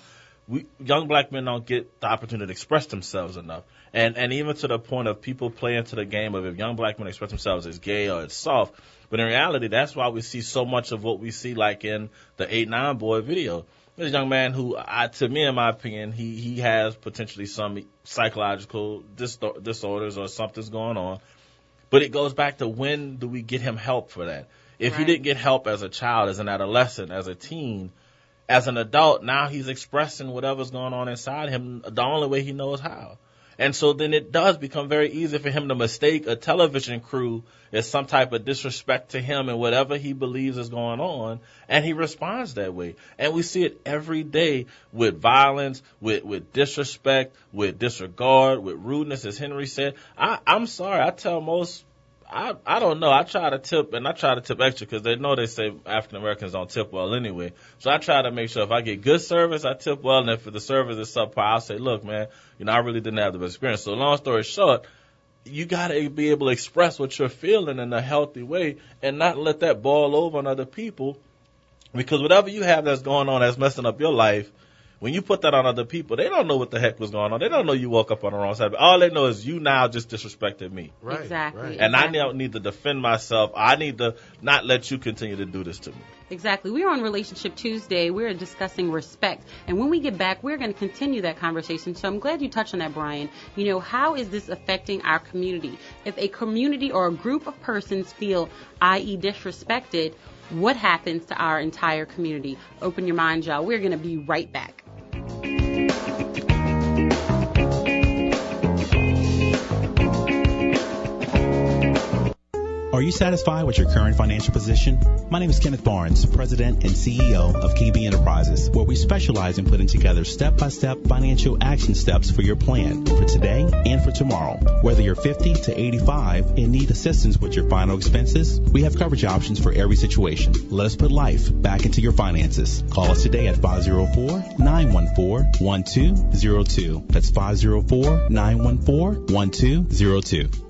[SPEAKER 4] Young black men don't get the opportunity to express themselves enough. And even to the point of people play into the game of if young black men express themselves as gay or as soft. But in reality, that's why we see so much of what we see like in the 8-9 Boy video. There's a young man who, to me, in my opinion, he has potentially some psychological disorders or something's going on. But it goes back to when do we get him help for that? If he didn't get help as a child, as an adolescent, as a teen, as an adult, now he's expressing whatever's going on inside him the only way he knows how. And so then it does become very easy for him to mistake a television crew as some type of disrespect to him and whatever he believes is going on, and he responds that way. And we see it every day with violence, with disrespect, with disregard, with rudeness, as Henry said. I'm sorry, I tell most, I don't know, I try to tip extra because they say African Americans don't tip well anyway. So I try to make sure if I get good service, I tip well, and if the service is subpar, I'll say, look, man, I really didn't have the best experience. So long story short, you got to be able to express what you're feeling in a healthy way and not let that boil over on other people, because whatever you have that's going on that's messing up your life, when you put that on other people, they don't know what the heck was going on. They don't know you woke up on the wrong side. All they know is you now just disrespected me.
[SPEAKER 1] Right. Exactly.
[SPEAKER 3] Right.
[SPEAKER 4] And I don't need to defend myself. I need to not let you continue to do this to me.
[SPEAKER 1] Exactly. We are on Relationship Tuesday. We're discussing respect. And when we get back, we're going to continue that conversation. So I'm glad you touched on that, Brian. How is this affecting our community? If a community or a group of persons feel, i.e. disrespected, what happens to our entire community? Open your mind, y'all. We're going to be right back.
[SPEAKER 11] Are you satisfied with your current financial position? My name is Kenneth Barnes, President and CEO of KB Enterprises, where we specialize in putting together step-by-step financial action steps for your plan for today and for tomorrow. Whether you're 50 to 85 and need assistance with your final expenses, we have coverage options for every situation. Let us put life back into your finances. Call us today at 504-914-1202. That's 504-914-1202.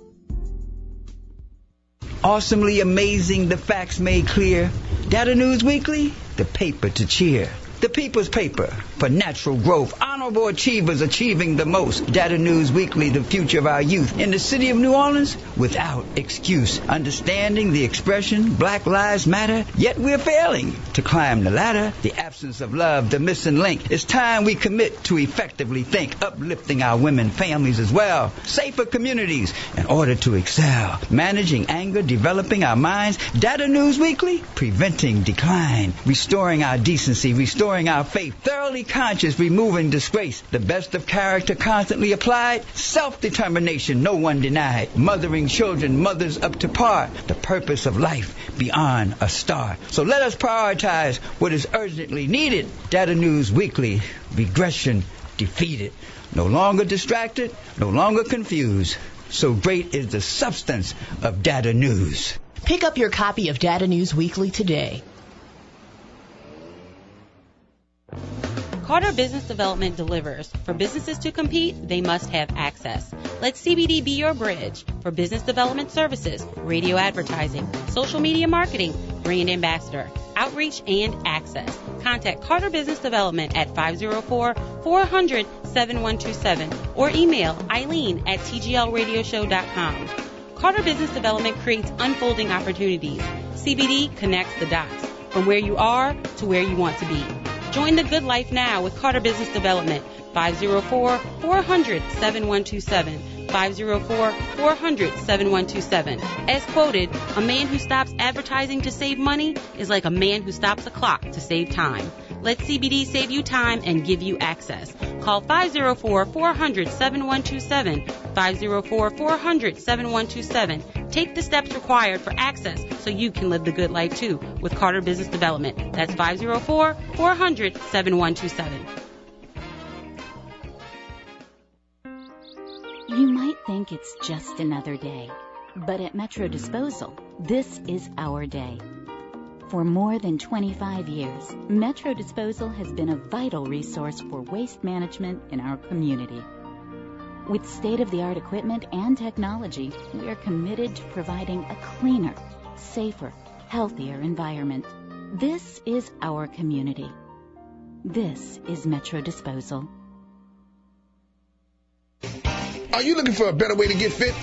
[SPEAKER 13] Awesomely amazing, the facts made clear. Data News Weekly, the paper to cheer. The people's paper for natural growth. Honorable achievers achieving the most. Data News Weekly, the future of our youth. In the city of New Orleans, without excuse. Understanding the expression, Black Lives Matter, yet we're failing to climb the ladder. The absence of love, the missing link. It's time we commit to effectively think, uplifting our women, families as well. Safer communities in order to excel. Managing anger, developing our minds. Data News Weekly, preventing decline. Restoring our decency, restoring our faith, thoroughly conscious, removing disgrace, the best of character constantly applied, self-determination, no one denied, mothering children, mothers up to par, the purpose of life beyond a star. So let us prioritize what is urgently needed. Data News Weekly, regression defeated. No longer distracted, no longer confused. So great is the substance of Data News.
[SPEAKER 14] Pick up your copy of Data News Weekly today.
[SPEAKER 1] Carter Business Development delivers. For businesses to compete, they must have access. Let CBD be your bridge for business development services, radio advertising, social media marketing, brand ambassador, outreach, and access. Contact Carter Business Development at 504-400-7127 or email Eileen@tglradioshow.com. Carter Business Development creates unfolding opportunities. CBD connects the dots from where you are to where you want to be. Join the good life now with Carter Business Development, 504-400-7127, 504-400-7127. As quoted, a man who stops advertising to save money is like a man who stops a clock to save time. Let CBD save you time and give you access. Call 504-400-7127, 504-400-7127. Take the steps required for access so you can live the good life too with Carter Business Development. That's 504-400-7127.
[SPEAKER 15] You might think it's just another day, but at Metro Disposal, this is our day. For more than 25 years, Metro Disposal has been a vital resource for waste management in our community. With state-of-the-art equipment and technology, we are committed to providing a cleaner, safer, healthier environment. This is our community. This is Metro Disposal.
[SPEAKER 16] Are you looking for a better way to get fit?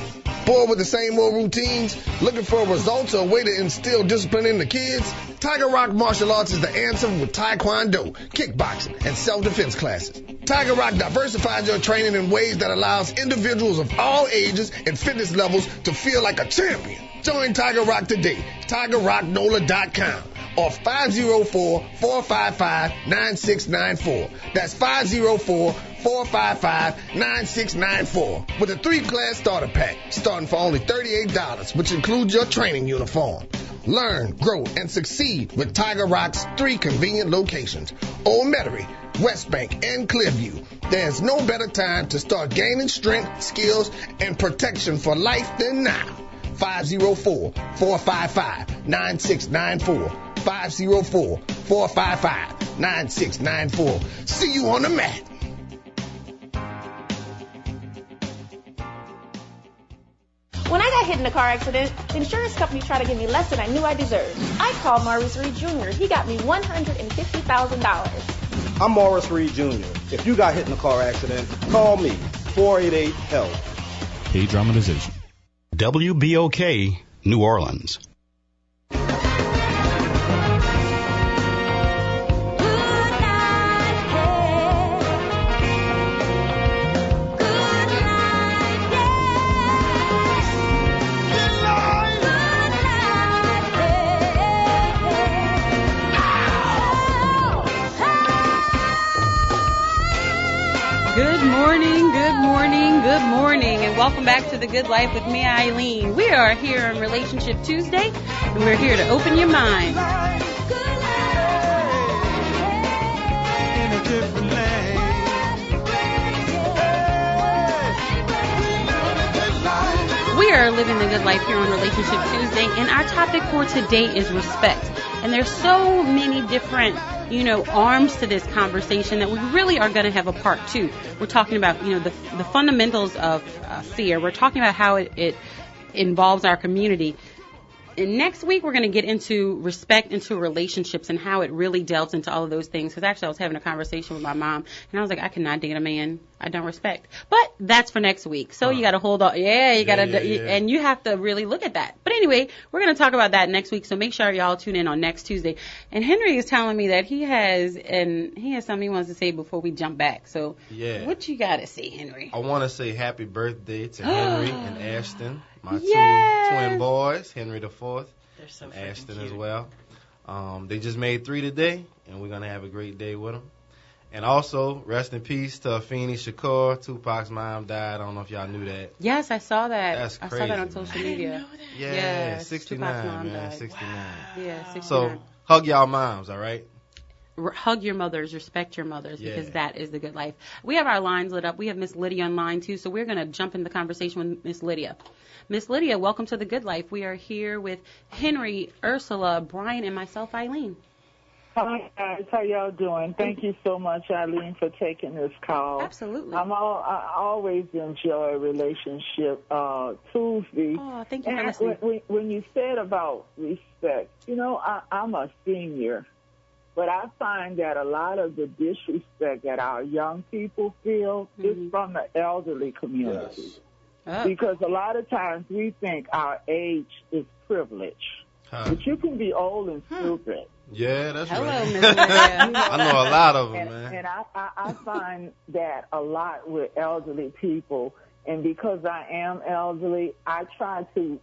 [SPEAKER 16] Bored with the same old routines? Looking for results or a way to instill discipline in the kids? Tiger Rock Martial Arts is the answer with Taekwondo, kickboxing, and self-defense classes. Tiger Rock diversifies your training in ways that allows individuals of all ages and fitness levels to feel like a champion. Join Tiger Rock today. TigerRockNola.com or 504-455-9694. That's 504-455-9694 with a 3-class starter pack starting for only $38, which includes your training uniform. Learn, grow, and succeed with Tiger Rock's 3 convenient locations: Old Metairie, West Bank, and Clearview. There's no better time to start gaining strength, skills, and protection for life than now. 504-455-9694. 504-455-9694. See you on the mat.
[SPEAKER 9] When I got hit in a car accident, the insurance company tried to give me less than I knew I deserved. I called Maurice Reed Jr. He got me $150,000.
[SPEAKER 10] I'm Maurice Reed Jr. If you got hit in a car accident, call me, 488-HELP.
[SPEAKER 12] Paid dramatization. WBOK, New Orleans.
[SPEAKER 1] Good morning, and welcome back to The Good Life with me, Eileen. We are here on Relationship Tuesday, and we're here to open your mind. We are living the good life here on Relationship Tuesday, and our topic for today is respect. And there's so many different, arms to this conversation that we really are going to have a part 2. We're talking about, the fundamentals of fear. We're talking about how it involves our community. And next week, we're going to get into respect into relationships and how it really delves into all of those things. Because actually, I was having a conversation with my mom, and I was like, I cannot date a man I don't respect. But that's for next week. So you got to hold on. And you have to really look at that. But anyway, we're going to talk about that next week. So make sure y'all tune in on next Tuesday. And Henry is telling me that he has something he wants to say before we jump back. So what you got to say, Henry?
[SPEAKER 3] I want to say happy birthday to Henry and Ashton, my 2 twin boys, Henry the 4th, and Ashton cute as well. They just made 3 today, and we're going to have a great day with them. And also, rest in peace to Afeni Shakur. Tupac's mom died. I don't know if y'all knew that.
[SPEAKER 1] Yes, I saw that.
[SPEAKER 3] That's crazy.
[SPEAKER 1] I saw that on social media.
[SPEAKER 5] I didn't know that.
[SPEAKER 3] Yeah, 69, man.
[SPEAKER 1] Died.
[SPEAKER 3] 69.
[SPEAKER 1] Wow. Yeah, 69.
[SPEAKER 3] So, hug y'all moms, all right?
[SPEAKER 1] Hug your mothers, respect your mothers, because that is the good life. We have our lines lit up. We have Miss Lydia on line, too, so we're going to jump in the conversation with Miss Lydia. Miss Lydia, welcome to the Good Life. We are here with Henry, Ursula, Brian, and myself, Eileen.
[SPEAKER 17] Hi, guys. How y'all doing? Thank you so much, Eileen, for taking this call.
[SPEAKER 1] Absolutely.
[SPEAKER 17] I always enjoy Relationship Tuesday.
[SPEAKER 1] Oh, thank you for listening.
[SPEAKER 17] When you said about respect, I'm a senior, but I find that a lot of the disrespect that our young people feel is from the elderly community. Yes. Oh. Because a lot of times we think our age is privilege. But you can be old and stupid.
[SPEAKER 3] Yeah, that's right.
[SPEAKER 1] Hello, Miss Lydia.
[SPEAKER 3] I know a lot of them, man.
[SPEAKER 17] And I find that a lot with elderly people. And because I am elderly, I try to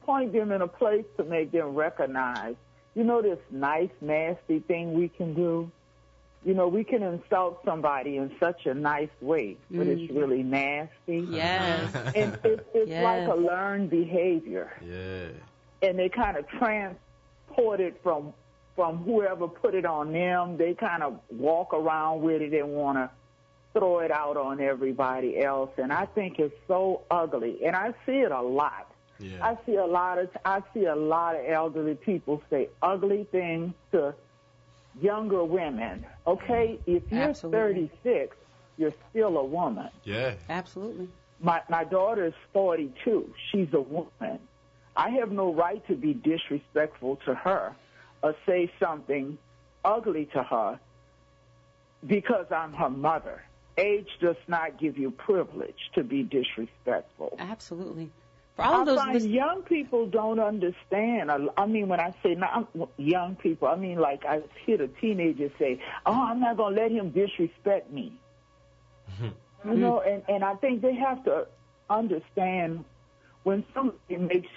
[SPEAKER 17] point them in a place to make them recognize, this nice, nasty thing we can do. We can insult somebody in such a nice way, but it's really nasty.
[SPEAKER 1] Yes.
[SPEAKER 17] And it's like a learned behavior.
[SPEAKER 3] Yeah.
[SPEAKER 17] And they kind of transport it from whoever put it on them. They kind of walk around with it and want to throw it out on everybody else. And I think it's so ugly. And I see it a lot.
[SPEAKER 3] Yeah.
[SPEAKER 17] I see a lot of elderly people say ugly things to younger women. Okay, if you're
[SPEAKER 1] Absolutely.
[SPEAKER 17] 36, you're still a woman.
[SPEAKER 3] Yeah.
[SPEAKER 1] Absolutely.
[SPEAKER 17] My daughter is 42. She's a woman. I have no right to be disrespectful to her or say something ugly to her because I'm her mother. Age does not give you privilege to be disrespectful.
[SPEAKER 1] Absolutely. For all of those,
[SPEAKER 17] I find young people don't understand. I mean, when I say not young people, I mean like I hear a teenager say, "Oh, I'm not going to let him disrespect me." You know, and I think they have to understand when somebody makes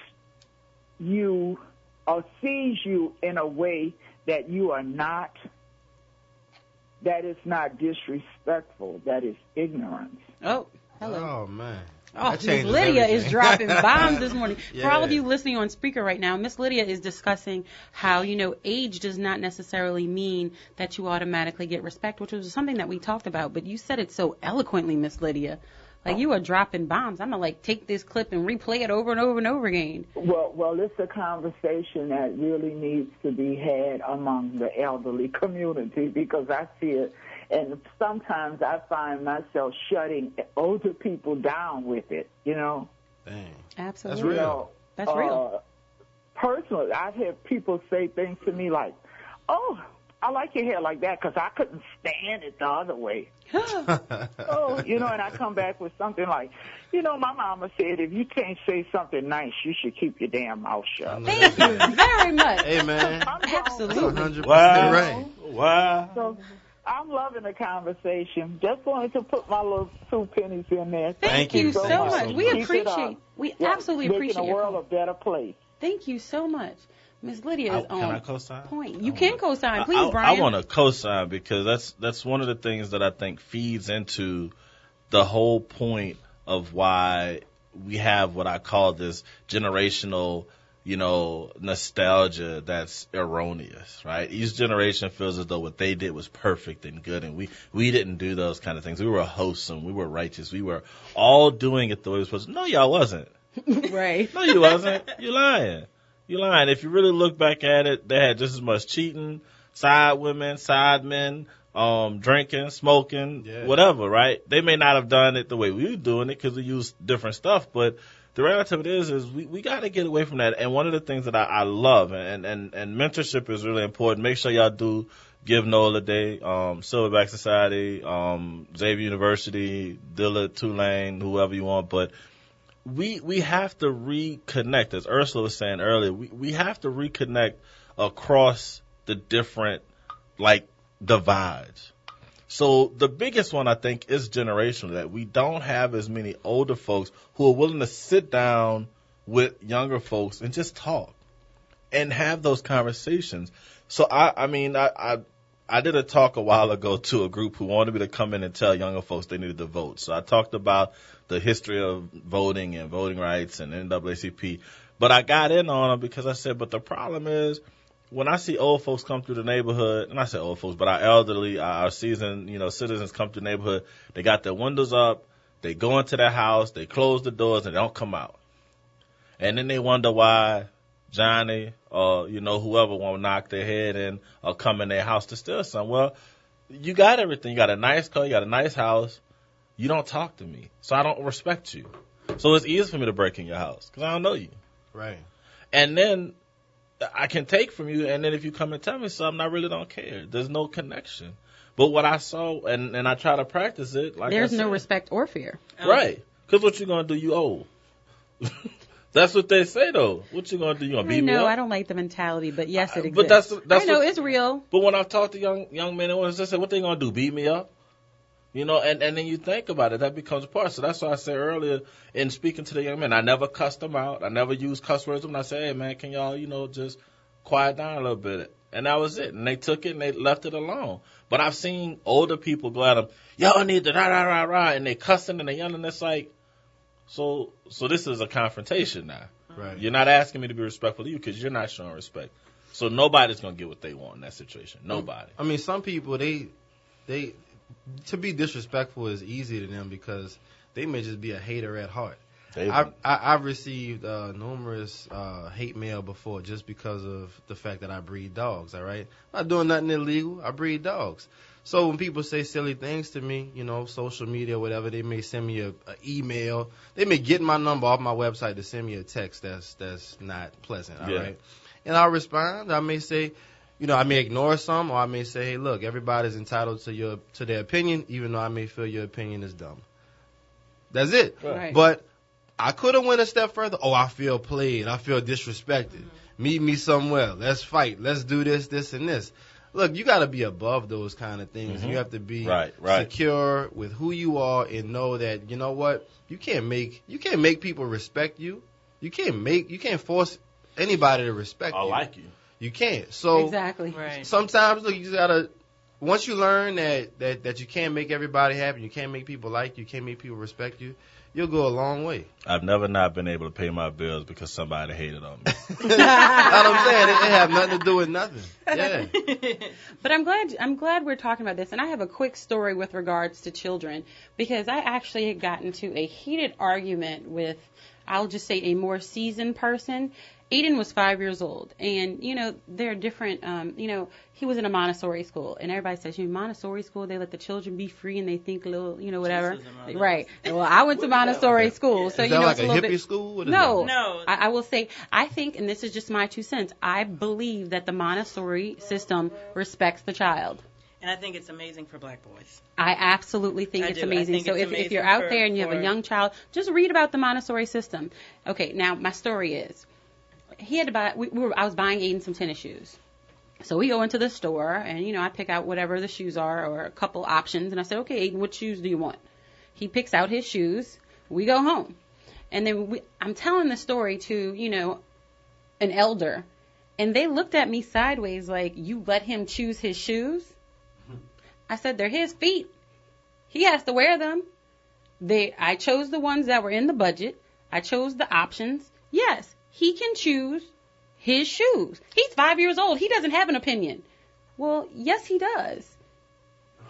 [SPEAKER 17] you or sees you in a way that you are not, that is not disrespectful, that is ignorance.
[SPEAKER 1] Oh, hello.
[SPEAKER 3] Oh, man.
[SPEAKER 1] Oh,
[SPEAKER 3] That
[SPEAKER 1] Miss
[SPEAKER 3] changes
[SPEAKER 1] Lydia
[SPEAKER 3] everything.
[SPEAKER 1] is dropping bombs this morning. For all of
[SPEAKER 3] Yeah.
[SPEAKER 1] you listening on speaker right now, Miss Lydia is discussing how, age does not necessarily mean that you automatically get respect, which was something that we talked about. But you said it so eloquently, Miss Lydia. Like, you are dropping bombs. I'm going to, take this clip and replay it over and over and over again.
[SPEAKER 17] Well, it's a conversation that really needs to be had among the elderly community because I see it. And sometimes I find myself shutting older people down with it,
[SPEAKER 3] Dang.
[SPEAKER 1] Absolutely.
[SPEAKER 3] That's real.
[SPEAKER 1] That's real.
[SPEAKER 17] Personally, I've had people say things to me like, "Oh, I like your hair like that because I couldn't stand it the other way." Oh, and I come back with something like, my mama said if you can't say something nice, you should keep your damn mouth shut.
[SPEAKER 1] Thank you very much.
[SPEAKER 3] Hey, man.
[SPEAKER 1] Absolutely.
[SPEAKER 3] 100%
[SPEAKER 4] Wow.
[SPEAKER 3] right.
[SPEAKER 4] Wow.
[SPEAKER 17] So I'm loving the conversation. Just wanted to put my little 2 pennies in there.
[SPEAKER 1] Thank you so much. We
[SPEAKER 17] Keep it
[SPEAKER 1] appreciate.
[SPEAKER 17] up.
[SPEAKER 1] We
[SPEAKER 17] Yeah,
[SPEAKER 1] absolutely
[SPEAKER 17] making
[SPEAKER 1] appreciate
[SPEAKER 17] the
[SPEAKER 1] your
[SPEAKER 17] world
[SPEAKER 1] call.
[SPEAKER 17] a better place.
[SPEAKER 1] Thank you so much. Miss Lydia is
[SPEAKER 4] Can I co-sign?
[SPEAKER 1] point. You can co-sign. Please,
[SPEAKER 4] I
[SPEAKER 1] Brian.
[SPEAKER 4] want to co-sign because that's one of the things that I think feeds into the whole point of why we have what I call this generational, nostalgia that's erroneous, right? Each generation feels as though what they did was perfect and good, and we didn't do those kind of things. We were wholesome. We were righteous. We were all doing it the way we were supposed to. No, y'all wasn't.
[SPEAKER 1] Right.
[SPEAKER 4] No, you wasn't. You're lying. You're lying. If you really look back at it, they had just as much cheating, side women, side men, drinking, smoking, whatever, right? They may not have done it the way we were doing it because we used different stuff, but the reality of it is we got to get away from that. And one of the things that I love, and mentorship is really important. Make sure y'all do give Noel a day, Silverback Society, Xavier University, Dillard, Tulane, whoever you want, but we have to reconnect, as Ursula was saying earlier, we have to reconnect across the different, divides. So the biggest one, I think, is generational, that we don't have as many older folks who are willing to sit down with younger folks and just talk and have those conversations. So, I did a talk a while ago to a group who wanted me to come in and tell younger folks they needed to vote. So I talked about the history of voting and voting rights and NAACP. But I got in on them because I said, but the problem is when I see old folks come through the neighborhood, and I say old folks, but our elderly, our seasoned, citizens come through the neighborhood, they got their windows up, they go into their house, they close the doors, and they don't come out. And then they wonder why Johnny or, whoever want to knock their head in or come in their house to steal something. Well, you got everything. You got a nice car, you got a nice house. You don't talk to me, so I don't respect you. So it's easy for me to break in your house because I don't know you.
[SPEAKER 3] Right.
[SPEAKER 4] And then I can take from you, and then if you come and tell me something, I really don't care. There's no connection. But what I saw, and I try to practice it,
[SPEAKER 1] there's no respect or fear.
[SPEAKER 4] Right. Because what you going to do, you old. That's what they say, though. What you going to do? You going to beat me up?
[SPEAKER 1] No, I don't like the mentality, but yes, it exists.
[SPEAKER 4] But that's
[SPEAKER 1] I know, it's real.
[SPEAKER 4] But when I've talked to young men and women, they say, what they going to do, beat me up? And then you think about it, that becomes a part. So that's why I said earlier in speaking to the young men, I never cussed them out. I never used cuss words when I say, hey, man, can y'all, just quiet down a little bit. And that was it. And they took it and they left it alone. But I've seen older people go at them, y'all need to rah, and they cussing and they yelling. It's like, so this is a confrontation now.
[SPEAKER 3] Right.
[SPEAKER 4] You're not asking me to be respectful to you because you're not showing respect. So nobody's going to get what they want in that situation. Nobody.
[SPEAKER 3] I mean, some people, they to be disrespectful is easy to them because they may just be a hater at heart. I've received numerous hate mail before just because of the fact that I breed dogs. All right, I'm not doing nothing illegal. I breed dogs. So when people say silly things to me, social media, whatever, they may send me a email. They may get my number off my website to send me a text that's not pleasant. All right, and I'll respond. I may say, I may ignore some, or I may say, hey, look, everybody's entitled to their opinion, even though I may feel your opinion is dumb. That's it.
[SPEAKER 1] Right.
[SPEAKER 3] But I could have went a step further. Oh, I feel played. I feel disrespected. Meet me somewhere. Let's fight. Let's do this, this, and this. Look, you got to be above those kind of things. You have to be secure with who you are and know that, you know what, you can't make people respect you. You can't force anybody to respect you.
[SPEAKER 4] Like you.
[SPEAKER 3] You can't. So
[SPEAKER 1] exactly.
[SPEAKER 3] Sometimes, look, you just gotta. Once you learn that you can't make everybody happy, you can't make people like you, can't make people respect you, you'll go a long way.
[SPEAKER 4] I've never not been able to pay my bills because somebody hated on me.
[SPEAKER 3] That's what I'm saying. It have nothing to do with nothing. Yeah.
[SPEAKER 1] But I'm glad we're talking about this, and I have a quick story with regards to children, because I actually had gotten to a heated argument with, I'll just say, a more seasoned person. Aiden was 5 years old, and, there are different, he was in a Montessori school, and everybody says, Montessori school, they let the children be free and they think a little, whatever. Right. Well, I went to Montessori school, so,
[SPEAKER 3] is that like
[SPEAKER 1] it's
[SPEAKER 3] a
[SPEAKER 1] little
[SPEAKER 3] hippie
[SPEAKER 1] bit,
[SPEAKER 3] school? What is
[SPEAKER 1] no.
[SPEAKER 3] that?
[SPEAKER 1] I will say, I think, and this is just my 2 cents, I believe that the Montessori system respects the child.
[SPEAKER 5] And I think it's amazing for black boys.
[SPEAKER 1] I absolutely think it's amazing. So if you're out there and you have a young child, just read about the Montessori system. Okay, now my story is, he had to buy. I was buying Aiden some tennis shoes. So we go into the store, and I pick out whatever the shoes are, or a couple options, and I said, okay, Aiden, what shoes do you want? He picks out his shoes. We go home, and then I'm telling the story to an elder, and they looked at me sideways like, you let him choose his shoes? I said, they're his feet. He has to wear them. I chose the ones that were in the budget. I chose the options. Yes, he can choose his shoes. He's 5 years old. He doesn't have an opinion. Well, yes, he does.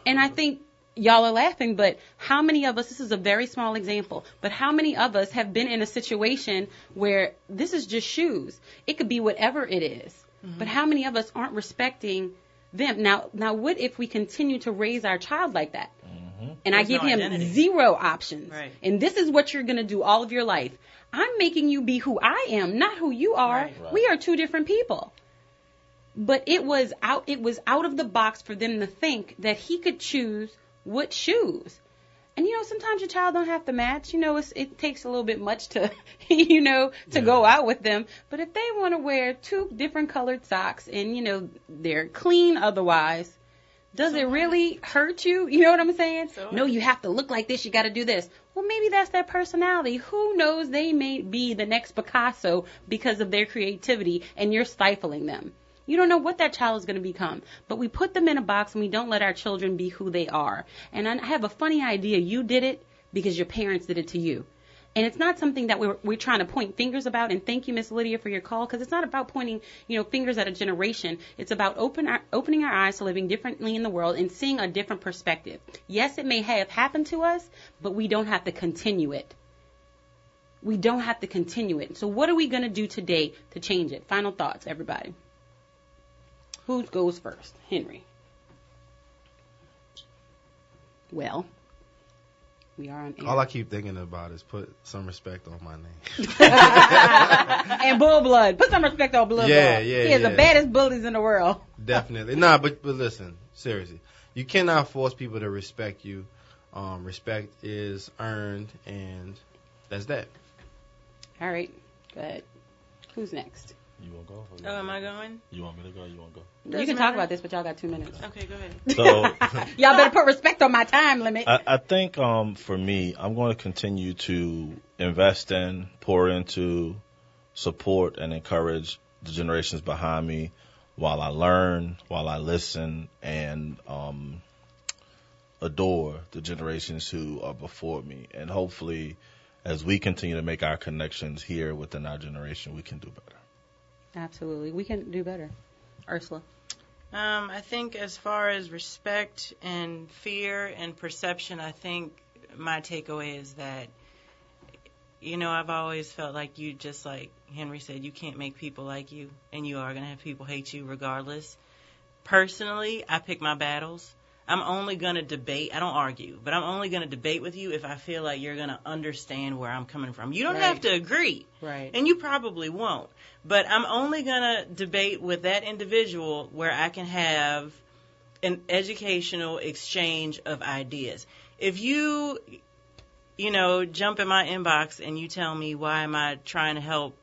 [SPEAKER 1] And I think y'all are laughing, but how many of us, this is a very small example, but how many of us have been in a situation where this is just shoes? It could be whatever it is. Mm-hmm. But how many of us aren't respecting them? Now, what if we continue to raise our child like that? Mm-hmm. And I give him zero options. Right. And this is what you're going to do all of your life. I'm making you be who I am, not who you are. Right. We are two different people. But it was out of the box for them to think that he could choose what shoes. And sometimes your child don't have to match. It takes a little bit much to go out with them. But if they want to wear 2 different colored socks and they're clean otherwise, does it really hurt you? You know what I'm saying? No, you have to look like this. You got to do this. Well, maybe that's their personality. Who knows? They may be the next Picasso because of their creativity, and you're stifling them. You don't know what that child is going to become. But we put them in a box, and we don't let our children be who they are. And I have a funny idea. You did it because your parents did it to you. And it's not something that we're trying to point fingers about. And thank you, Miss Lydia, for your call, because it's not about pointing, fingers at a generation. It's about opening our eyes to living differently in the world and seeing a different perspective. Yes, it may have happened to us, but we don't have to continue it. We don't have to continue it. So what are we going to do today to change it? Final thoughts, everybody. Who goes first? Henry. Well, we are on air.
[SPEAKER 3] All I keep thinking about is put some respect on my name.
[SPEAKER 1] And Bull Blood. Put some respect on Bull Blood.
[SPEAKER 3] Yeah.
[SPEAKER 1] He is the baddest bullies in the world.
[SPEAKER 3] Definitely. Nah, but listen, seriously. You cannot force people to respect you. Respect is earned, and that's that.
[SPEAKER 1] All right. Go ahead. Who's next?
[SPEAKER 4] You want to go?
[SPEAKER 5] Oh, am I going?
[SPEAKER 4] You want me to go? You want to
[SPEAKER 1] go? You can talk about this, but y'all got 2 minutes.
[SPEAKER 5] Okay, go ahead.
[SPEAKER 4] So
[SPEAKER 1] y'all better put respect on my time limit.
[SPEAKER 4] I think for me, I'm going to continue to invest in, pour into, support, and encourage the generations behind me while I learn, while I listen, and adore the generations who are before me. And hopefully, as we continue to make our connections here within our generation, we can do better.
[SPEAKER 1] Absolutely. We can do better. Ursula?
[SPEAKER 5] I think as far as respect and fear and perception, I think my takeaway is that I've always felt like you, just like Henry said, you can't make people like you, and you are going to have people hate you regardless. Personally, I pick my battles. I'm only going to debate. I don't argue, but I'm only going to debate with you if I feel like you're going to understand where I'm coming from. You don't have to agree.
[SPEAKER 1] Right.
[SPEAKER 5] And you probably won't. But I'm only going to debate with that individual where I can have an educational exchange of ideas. If you, jump in my inbox and you tell me why am I trying to help,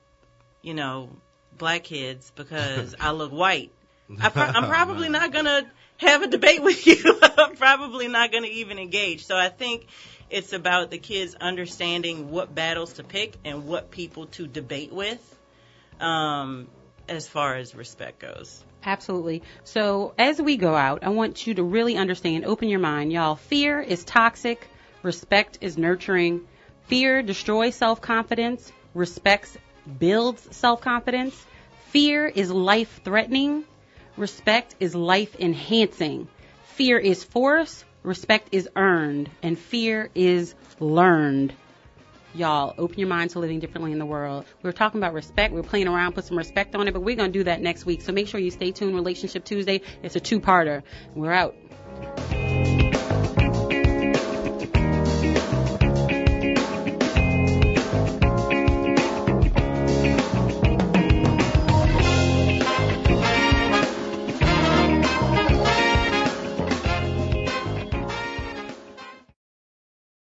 [SPEAKER 5] black kids because I look white, I'm probably not going to have a debate with you. I'm probably not going to even engage. So I think it's about the kids understanding what battles to pick and what people to debate with, as far as respect goes.
[SPEAKER 1] Absolutely. So as we go out, I want you to really understand, open your mind, y'all. Fear is toxic. Respect is nurturing. Fear destroys self-confidence. Respect builds self-confidence. Fear is life-threatening. Respect is life-enhancing. Fear is force. Respect is earned. And fear is learned. Y'all, open your mind to living differently in the world. We were talking about respect. We were playing around, put some respect on it, but we're going to do that next week. So make sure you stay tuned. Relationship Tuesday. It's a two-parter. We're out.